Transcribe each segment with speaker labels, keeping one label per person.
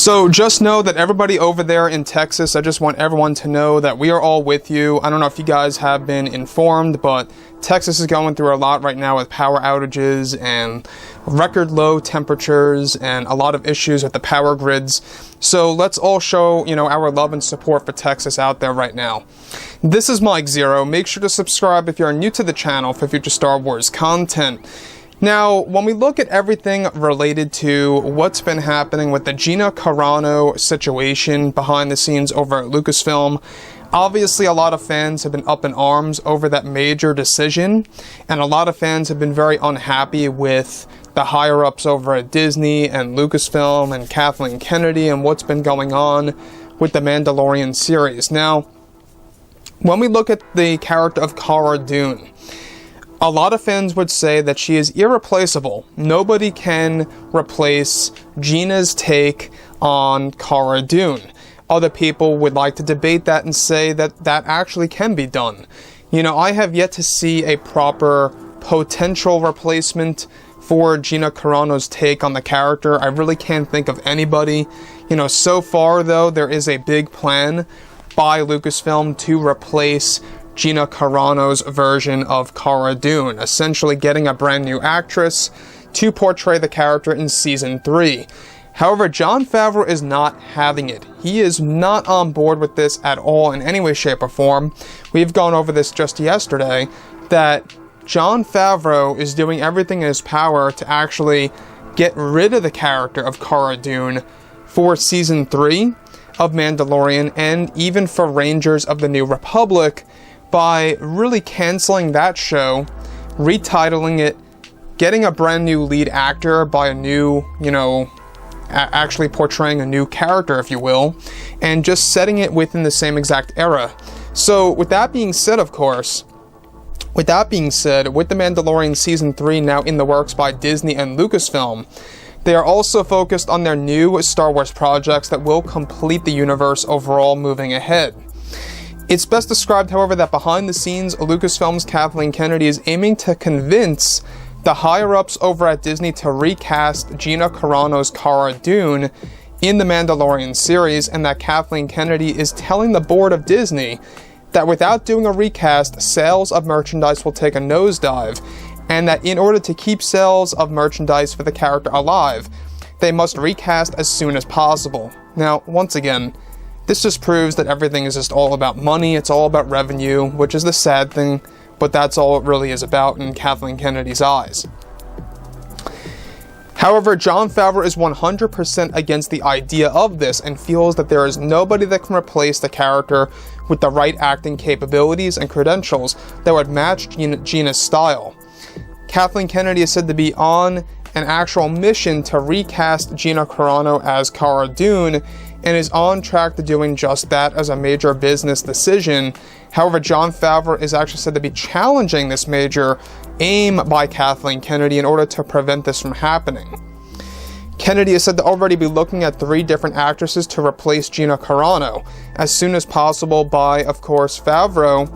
Speaker 1: So just know that everybody over there in Texas, I just want everyone to know that we are all with you. I don't know if you guys have been informed, but Texas is going through a lot right now with power outages and record low temperatures and a lot of issues with the power grids. So let's all show, our love and support for Texas out there right now. This is Mike Zero. Make sure to subscribe if you're new to the channel for future Star Wars content. Now, when we look at everything related to what's been happening with the Gina Carano situation behind the scenes over at Lucasfilm, obviously a lot of fans have been up in arms over that major decision, and a lot of fans have been very unhappy with the higher-ups over at Disney and Lucasfilm and Kathleen Kennedy and what's been going on with the Mandalorian series. Now, when we look at the character of Cara Dune, a lot of fans would say that she is irreplaceable. Nobody can replace Gina's take on Cara Dune. Other people would like to debate that and say that that actually can be done. I have yet to see a proper potential replacement for Gina Carano's take on the character. I really can't think of anybody. So far though, there is a big plan by Lucasfilm to replace Gina Carano's version of Cara Dune, essentially getting a brand new actress to portray the character in Season 3. However, Jon Favreau is not having it. He is not on board with this at all in any way, shape, or form. We've gone over this just yesterday, that Jon Favreau is doing everything in his power to actually get rid of the character of Cara Dune for Season 3 of Mandalorian and even for Rangers of the New Republic, by really canceling that show, retitling it, getting a brand new lead actor by a new, actually portraying a new character, if you will, and just setting it within the same exact era. So with that being said, of course, with the Mandalorian Season 3 now in the works by Disney and Lucasfilm, they are also focused on their new Star Wars projects that will complete the universe overall moving ahead. It's best described, however, that behind the scenes, Lucasfilm's Kathleen Kennedy is aiming to convince the higher-ups over at Disney to recast Gina Carano's Cara Dune in the Mandalorian series, and that Kathleen Kennedy is telling the board of Disney that without doing a recast, sales of merchandise will take a nosedive, and that in order to keep sales of merchandise for the character alive, they must recast as soon as possible. Now, once again, this just proves that everything is just all about money, it's all about revenue, which is the sad thing, but that's all it really is about in Kathleen Kennedy's eyes. However, Jon Favreau is 100% against the idea of this and feels that there is nobody that can replace the character with the right acting capabilities and credentials that would match Gina's style. Kathleen Kennedy is said to be on an actual mission to recast Gina Carano as Cara Dune, and is on track to doing just that as a major business decision. However, Jon Favreau is actually said to be challenging this major aim by Kathleen Kennedy in order to prevent this from happening. Kennedy is said to already be looking at 3 different actresses to replace Gina Carano as soon as possible by, of course, Favreau,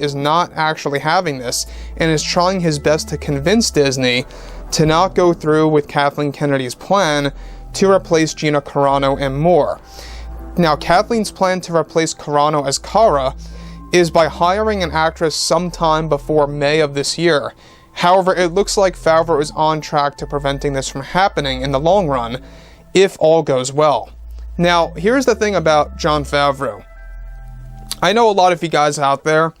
Speaker 1: is not actually having this and is trying his best to convince Disney to not go through with Kathleen Kennedy's plan to replace Gina Carano and more. Now, Kathleen's plan to replace Carano as Cara is by hiring an actress sometime before May of this year. However, it looks like Favreau is on track to preventing this from happening in the long run, if all goes well. Now, here's the thing about Jon Favreau. I know a lot of you guys out there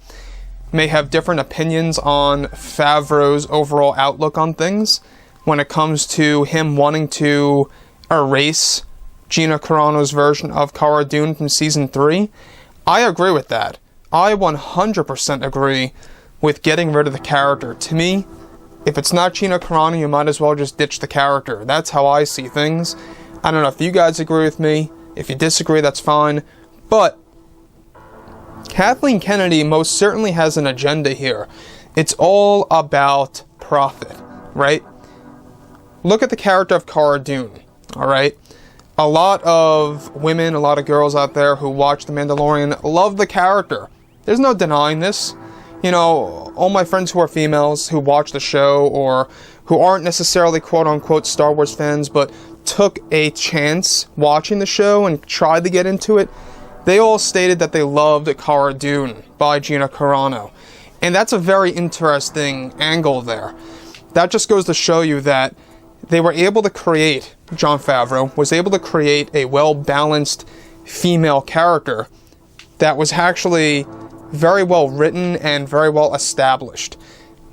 Speaker 1: may have different opinions on Favreau's overall outlook on things when it comes to him wanting to erase Gina Carano's version of Cara Dune from Season 3. I agree with that. I 100% agree with getting rid of the character. To me, if it's not Gina Carano, you might as well just ditch the character. That's how I see things. I don't know if you guys agree with me. If you disagree, that's fine. But Kathleen Kennedy most certainly has an agenda here. It's all about profit, right? Look at the character of Cara Dune. Alright? A lot of women, a lot of girls out there who watch The Mandalorian love the character. There's no denying this. All my friends who are females who watch the show or who aren't necessarily quote-unquote Star Wars fans but took a chance watching the show and tried to get into it, they all stated that they loved Cara Dune by Gina Carano. And that's a very interesting angle there. That just goes to show you that they were able to create, Jon Favreau was able to create a well-balanced female character that was actually very well written and very well established.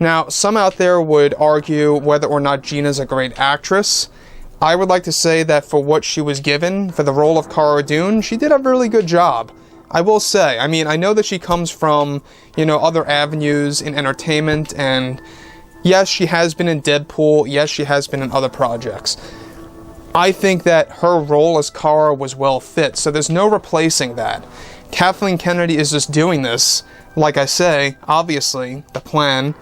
Speaker 1: Now, some out there would argue whether or not Gina's a great actress. I would like to say that for what she was given for the role of Cara Dune, she did a really good job. I will say, I mean, I know that she comes from, other avenues in entertainment, and yes, she has been in Deadpool, yes, she has been in other projects. I think that her role as Cara was well fit, so there's no replacing that. Kathleen Kennedy is just doing this, like I say, obviously, the plan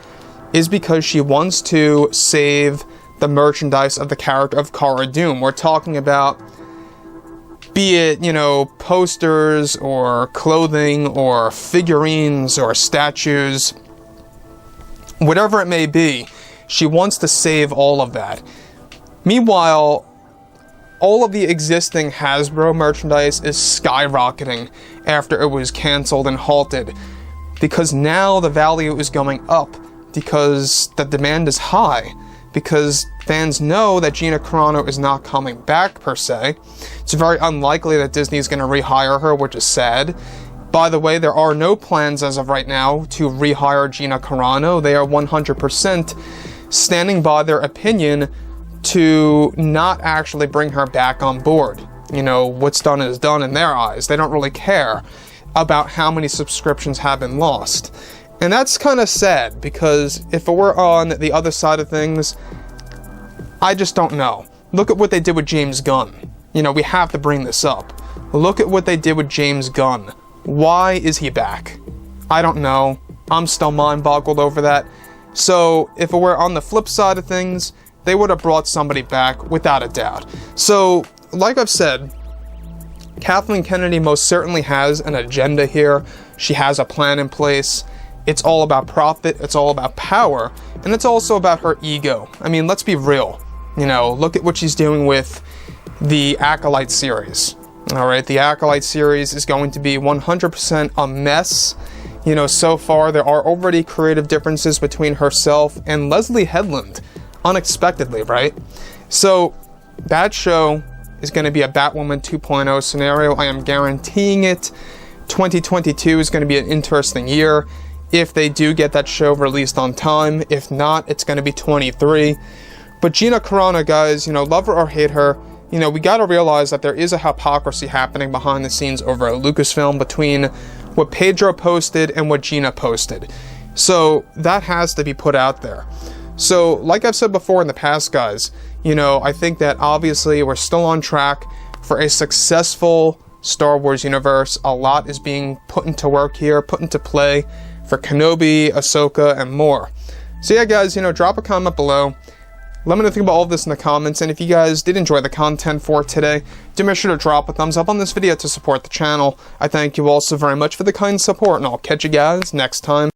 Speaker 1: is because she wants to save the merchandise of the character of Cara Dune. We're talking about, be it, posters or clothing or figurines or statues, whatever it may be, she wants to save all of that. Meanwhile, all of the existing Hasbro merchandise is skyrocketing after it was canceled and halted, because now the value is going up because the demand is high, because fans know that Gina Carano is not coming back per se. It's very unlikely that Disney is going to rehire her, which is sad. By the way, there are no plans as of right now to rehire Gina Carano. They are 100% standing by their opinion to not actually bring her back on board. What's done is done in their eyes. They don't really care about how many subscriptions have been lost. And that's kind of sad, because if it were on the other side of things, I just don't know. Look at what they did with James Gunn. We have to bring this up. Look at what they did with James Gunn. Why is he back? I don't know. I'm still mind-boggled over that. So, if it were on the flip side of things, they would have brought somebody back, without a doubt. So, like I've said, Kathleen Kennedy most certainly has an agenda here. She has a plan in place. It's all about profit, it's all about power, and it's also about her ego. I mean, let's be real. Look at what she's doing with the Acolyte series. Alright, the Acolyte series is going to be 100% a mess. So far there are already creative differences between herself and Leslie Headland. Unexpectedly, right? So, that show is going to be a Batwoman 2.0 scenario. I am guaranteeing it. 2022 is going to be an interesting year if they do get that show released on time. If not, it's going to be 23. But Gina Carano, guys, love her or hate her, we got to realize that there is a hypocrisy happening behind the scenes over at Lucasfilm between what Pedro posted and what Gina posted. So that has to be put out there. So, like I've said before in the past, guys, I think that obviously we're still on track for a successful Star Wars universe. A lot is being put into work here, put into play for Kenobi, Ahsoka, and more. So yeah, guys, drop a comment below. Let me know what you think about all of this in the comments, and if you guys did enjoy the content for today, do make sure to drop a thumbs up on this video to support the channel. I thank you all so very much for the kind support, and I'll catch you guys next time.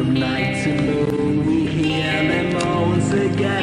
Speaker 2: Night to moon, we hear them moans again.